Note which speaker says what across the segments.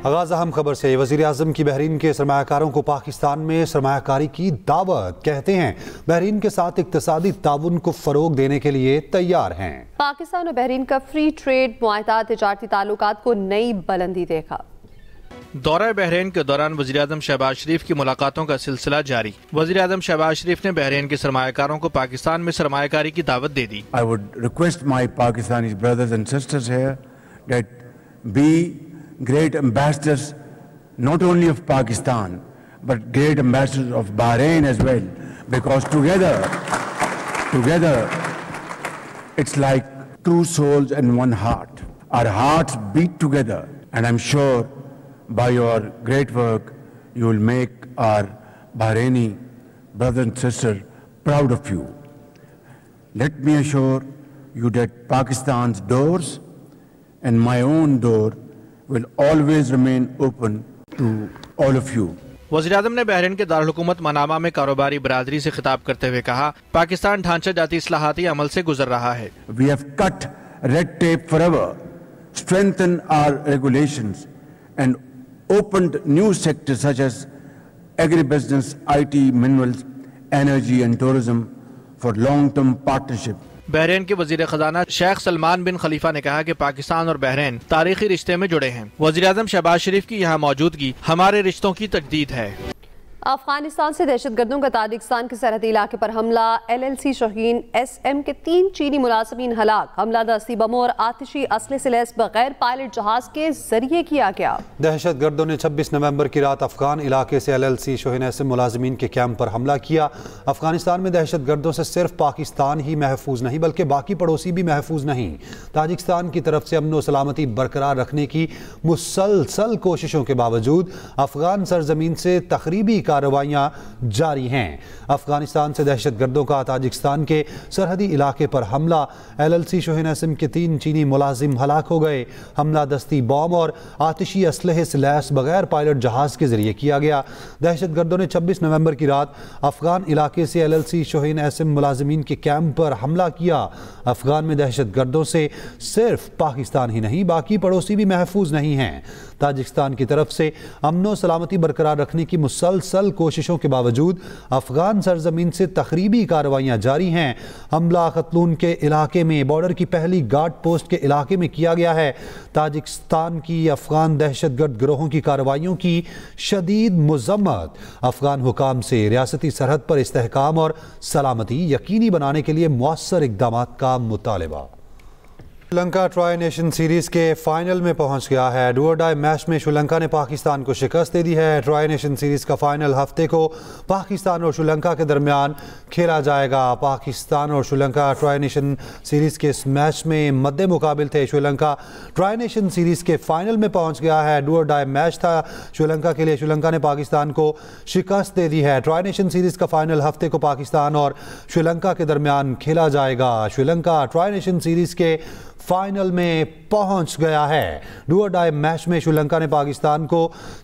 Speaker 1: आगाज़ अहम खबर से। वज़ीर आज़म की बहरीन के सरमायाकारों को पाकिस्तान में सरमायाकारी की दावत। कहते हैं बहरीन के साथ इक़्तिसादी ताउन को फ़रोग़ देने के लिए तैयार हैं।
Speaker 2: पाकिस्तान और बहरीन का फ्री ट्रेड मुआहदा तिजारती ताल्लुकात को नई बुलंदी देगा।
Speaker 3: दौरा बहरीन के दौरान वज़ीर आज़म शहबाज शरीफ की मुलाकातों का सिलसिला जारी। वज़ीर आज़म शहबाज शरीफ ने बहरीन के सरमायाकारों को पाकिस्तान में सरमायाकारी की दावत दे दी।
Speaker 4: I would request my Pakistani brothers and sisters here that be great ambassadors not only of Pakistan but great ambassadors of Bahrain as well, because together it's like two souls and one heart. Our hearts beat together, and I'm sure by your great work you will make our Bahraini brothers and sisters proud of you. Let me assure you that Pakistan's doors and my own door will always remain open to all of you.
Speaker 3: वज़ीर आज़म ने Bahrain के दारुल हुकूमत Manama में कारोबारी बरादरी से खिताब करते हुए कहा, पाकिस्तान ढांचा जाती इस्लाहाती अमल से गुजर रहा है।
Speaker 4: We have cut red tape forever, strengthened our regulations and opened new sectors such as agribusiness, IT, minerals, energy and tourism for long-term partnership.
Speaker 3: Bahrain के वजीर खजाना शेख सलमान बिन खलीफा ने कहा कि पाकिस्तान और बहरीन तारीखी रिश्ते में जुड़े हैं। वज़ीर आज़म शहबाज शरीफ की यहाँ मौजूदगी हमारे रिश्तों की तजदीद है।
Speaker 2: अफगानिस्तान से दहशतगर्दों का ताजिकिस्तान के सरहदी इलाके पर हमला। LLC शाहीन SM के 3 चीनी मुलाजिमीन हलाक। हमला दस्ती बमों और आतिशी असले से लैस बगैर पायलट जहाज के जरिए किया गया।
Speaker 1: दहशतगर्दों ने 26 नवंबर की रात अफगान इलाके से LLC शाहीन SM मुलाजिमीन के कैंप पर हमला किया। अफगानिस्तान में दहशतगर्दों से सिर्फ पाकिस्तान ही महफूज नहीं बल्कि बाकी पड़ोसी भी महफूज नहीं। ताजिकिस्तान की तरफ से अमन व सलामती बरकरार रखने की मुसलसल कोशिशों के बावजूद अफगान सरजमीन से तखरीबी कार्रवाइयां जारी हैं। अफगानिस्तान से दहशतगर्दों का ताजिकिस्तान के सरहदी इलाके पर हमला। LLC शाहीन SM के 3 चीनी मुलाजिम हलाक हो गए। हमला दस्ती बॉम्ब और आतिशी असलहे से लैस बगैर पायलट जहाज के जरिए किया गया। दहशतगर्दों ने 26 नवंबर की रात अफगान इलाके से LLC शाहीन SM मुलाजिमीन के कैंप पर हमला किया। अफगान में दहशतगर्दों से सिर्फ पाकिस्तान ही नहीं बाकी पड़ोसी भी महफूज नहीं हैं। ताजिकिस्तान की तरफ से अमन व सलामती बरकरार रखने की मुसलसल कोशिशों के बावजूद अफगान सरजमीन से तखरीबी कार्रवाइयां जारी हैं। हमला खतलून के इलाके में बॉर्डर की पहली गार्ड पोस्ट के इलाके में किया गया है। ताजिकिस्तान की अफगान दहशतगर्द गिरोहों की कार्रवाइयों की शदीद मुज़म्मत। अफगान हुकाम से रियासती सरहद पर इस्तेहकाम और सलामती यकीनी बनाने के लिए मौसर इक़दामात का मुतालबा। श्रीलंका ट्राई नेशन सीरीज के फाइनल में पहुंच गया है। डू और डाई मैच में श्रीलंका ने पाकिस्तान को शिकस्त दे दी है। ट्राई नेशन सीरीज का फाइनल हफ्ते को पाकिस्तान और श्रीलंका के दरमियान खेला जाएगा। पाकिस्तान और श्रीलंका ट्राई नेशन सीरीज के इस मैच में मद्दे मुकाबिल थे। श्रीलंका ट्राई नेशन सीरीज के फाइनल में पहुंच गया है। डू और डाई मैच था श्रीलंका के लिए। श्रीलंका ने पाकिस्तान को शिकस्त दे दी है। ट्राई नेशन सीरीज का फाइनल हफ्ते को पाकिस्तान और श्रीलंका के दरमियान खेला जाएगा। श्रीलंका ट्राई नेशन सीरीज के फाइनल में पहुंच गया है। डू और डाई मैच में श्रीलंका ने पाकिस्तान को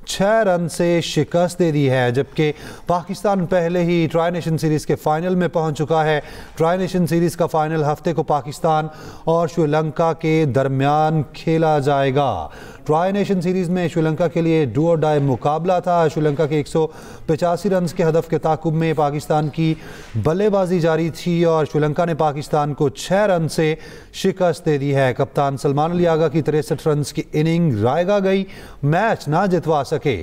Speaker 1: 6 रन से शिकस्त दे दी है, जबकि पाकिस्तान पहले ही ट्राई नेशन सीरीज के फाइनल में पहुंच चुका है। ट्राई नेशन सीरीज का फाइनल हफ्ते को पाकिस्तान और श्रीलंका के दरमियान खेला जाएगा। ट्राई नेशन सीरीज में श्रीलंका के लिए डू और डाई मुकाबला था। श्रीलंका के 185 रन के हदफ के ताकुब में पाकिस्तान की बल्लेबाजी जारी थी और श्रीलंका ने पाकिस्तान को 6 रन से शिकस्त दे दी है। कप्तान सलमान अली आगा की 63 रन की इनिंग रायगा गई, मैच ना जितवा सके।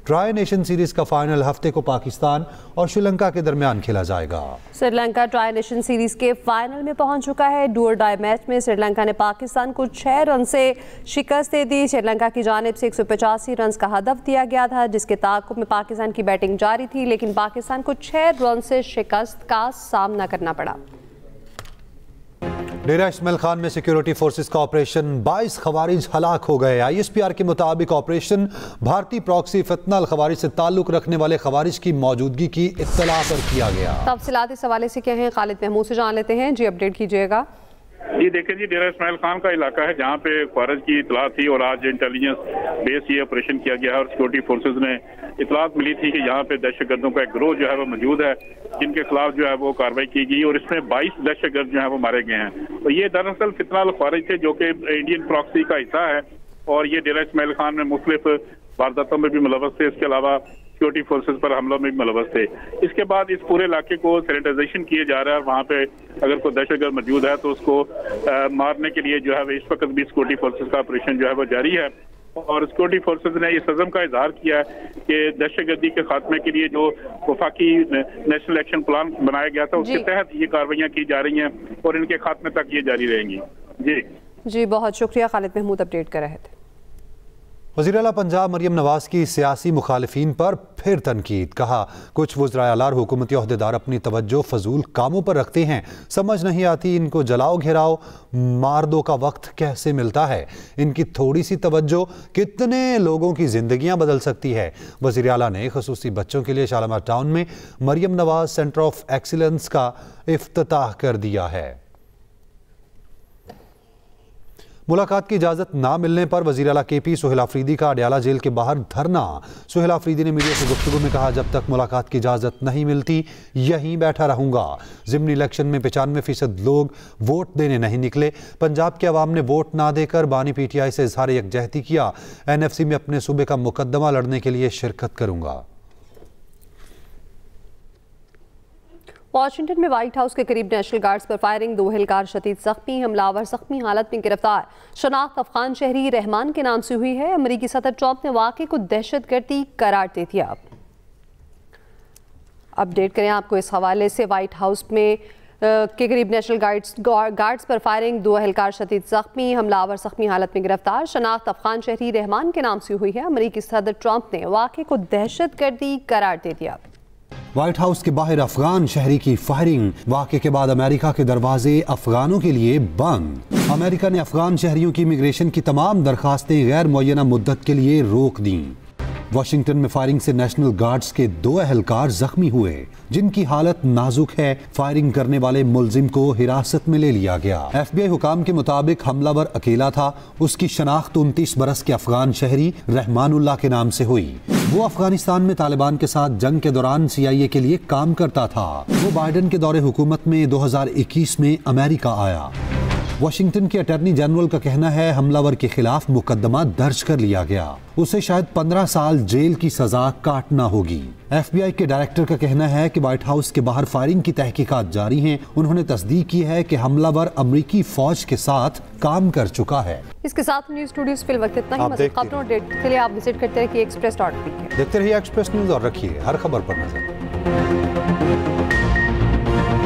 Speaker 1: ट्राई नेशन सीरीज का फाइनल हफ्ते को पाकिस्तान और श्रीलंका के दरमियान खेला जाएगा।
Speaker 2: श्रीलंका ट्राई नेशन सीरीज के फाइनल में पहुंच चुका है। डू और डाई मैच में श्रीलंका ने पाकिस्तान को 6 रन से शिकस्त दे दी। श्रीलंका की जानिब से 185 रन का हदफ दिया गया था, जिसके ताक़ुब में पाकिस्तान की बैटिंग जारी थी, लेकिन पाकिस्तान को 6 रन से शिकस्त का सामना करना पड़ा।
Speaker 1: डेरा इस्माइल खान में सिक्योरिटी फोर्सेस का ऑपरेशन 22 खवारिज हलाक हो गए। ISPR के मुताबिक ऑपरेशन भारतीय प्रॉक्सी फितना अल खवारिज से ताल्लुक रखने वाले खवारिज की मौजूदगी की इत्तला पर किया गया।
Speaker 2: तफसीलात इस हवाले से क्या हैं, खालिद महमूद से जान लेते हैं। जी अपडेट कीजिएगा।
Speaker 5: जी देखिए जी, डेरा इस्माइल खान का इलाका है जहाँ पे ख्वारिज की इतला थी और आज इंटेलिजेंस बेस ये ऑपरेशन किया गया है और सिक्योरिटी फोर्सेज ने इतलात मिली थी कि यहाँ पे दहशतगर्दों का एक गिरोह जो है वो मौजूद है, जिनके खिलाफ जो है वो कार्रवाई की गई और इसमें 22 दहशतगर्द जो है वो मारे गए हैं। तो ये दरअसल फितना अल ख्वारिज थे जो कि इंडियन प्रॉक्सी का हिस्सा है और ये डेरा इस्माइल खान में मुख्तलिफ वारदातों में भी मुलवस थे। इसके अलावा सिक्योरिटी फोर्सेस पर हमलों में भी मुलवस थे। इसके बाद इस पूरे इलाके को सैनिटाइजेशन किया जा रहा है और वहाँ पे अगर कोई दहशतगर्द मौजूद है तो उसको मारने के लिए जो है इस वक्त भी सिक्योरिटी फोर्सेस का ऑपरेशन जो है वो जारी है। और सिक्योरिटी फोर्सेस ने इस अज़म का इजहार किया है कि दहशतगर्दी के खात्मे के लिए जो वफाकी नेशनल एक्शन प्लान बनाया गया था उसके तहत ये कार्रवाइयाँ की जा रही हैं और इनके खात्मे तक ये जारी रहेंगी।
Speaker 2: जी बहुत शुक्रिया। खालिद महमूद अपडेट कर रहे थे।
Speaker 1: वज़ीर आला पंजाब मरियम नवाज की सियासी मुखालिफिन पर फिर तनकीद। कहा कुछ वज़राए आला और हुकूमती ओहदेदार अपनी तवज्जो फजूल कामों पर रखते हैं। समझ नहीं आती इनको जलाओ घेराओ मार दो का वक्त कैसे मिलता है। इनकी थोड़ी सी तवज्जो कितने लोगों की जिंदगियां बदल सकती है। वज़ीर आला ने खुसूसी बच्चों के लिए शालामार टाउन में Maryam Nawaz centre of excellence का इफ्तिताह कर दिया है। मुलाकात की इजाज़त ना मिलने पर वज़ीर आला KP सुहेल आफरीदी का अडयाला जेल के बाहर धरना। सुहेल आफरीदी ने मीडिया से गुफ्तगू में कहा, जब तक मुलाकात की इजाज़त नहीं मिलती यहीं बैठा रहूंगा। ज़िमनी इलेक्शन में 95% लोग वोट देने नहीं निकले। पंजाब के अवाम ने वोट ना देकर बानी PTI से इजहार यकजहती किया। NFC में अपने सूबे का मुकदमा लड़ने के लिए शिरकत करूंगा।
Speaker 2: वाशिंगटन में व्हाइट हाउस के करीब नेशनल गार्ड्स पर फायरिंग, 2 एहलकार शदीद जख्मी, हमलावर जख्मी हालत में गिरफ्तार। शनाख्त अफगान शहरी रहमान के नाम से हुई है। अमरीकी सदर ट्रंप ने वाक़े को दहशतगर्दी करार दे दिया। अपडेट करें आपको इस हवाले से। व्हाइट हाउस में के करीब नेशनल गार्ड्स पर फायरिंग, 2 एहलकार शदीद जख्मी, हमलावर जख्मी हालत में गिरफ्तार। शनाख्त अफगान शहरी रहमान के नाम से हुई है। अमरीकी सदर ट्रंप ने वाक़े को दहशतगर्दी करार दे दिया।
Speaker 1: व्हाइट हाउस के बाहर अफगान शहरी की फायरिंग। वाक़े के बाद अमेरिका के दरवाजे अफगानों के लिए बंद। अमेरिका ने अफगान शहरियों की इमिग्रेशन की तमाम दरखास्तें गैर मुअय्यना मुद्दत के लिए रोक दी। वाशिंगटन में फायरिंग से नेशनल गार्ड्स के 2 एहलकार जख्मी हुए, जिनकी हालत नाजुक है। फायरिंग करने वाले मुलजिम को हिरासत में ले लिया गया। FBI हुकाम के मुताबिक हमलावर अकेला था। उसकी शनाख्त 29 बरस के अफगान शहरी रहमानुल्लाह के नाम से हुई। वो अफगानिस्तान में तालिबान के साथ जंग के दौरान CIA के लिए काम करता था। वो बाइडेन के दौरे हुकूमत में 2021 में अमेरिका आया। वाशिंगटन के अटॉर्नी जनरल का कहना है हमलावर के खिलाफ मुकदमा दर्ज कर लिया गया। उसे शायद 15 साल जेल की सजा काटना होगी। FBI के डायरेक्टर का कहना है कि व्हाइट हाउस के बाहर फायरिंग की तहकीकात जारी हैं। उन्होंने तस्दीक की है कि हमलावर अमरीकी फौज के साथ काम कर चुका है।
Speaker 2: इसके साथ न्यूज़ स्टूडियो से वक्त इतना ही। मज़ीद खबरों और अपडेट के लिए आप विजिट करते रहिए express.tv।
Speaker 1: देखते रहिए एक्सप्रेस न्यूज और रखिए हर खबर पर नजर।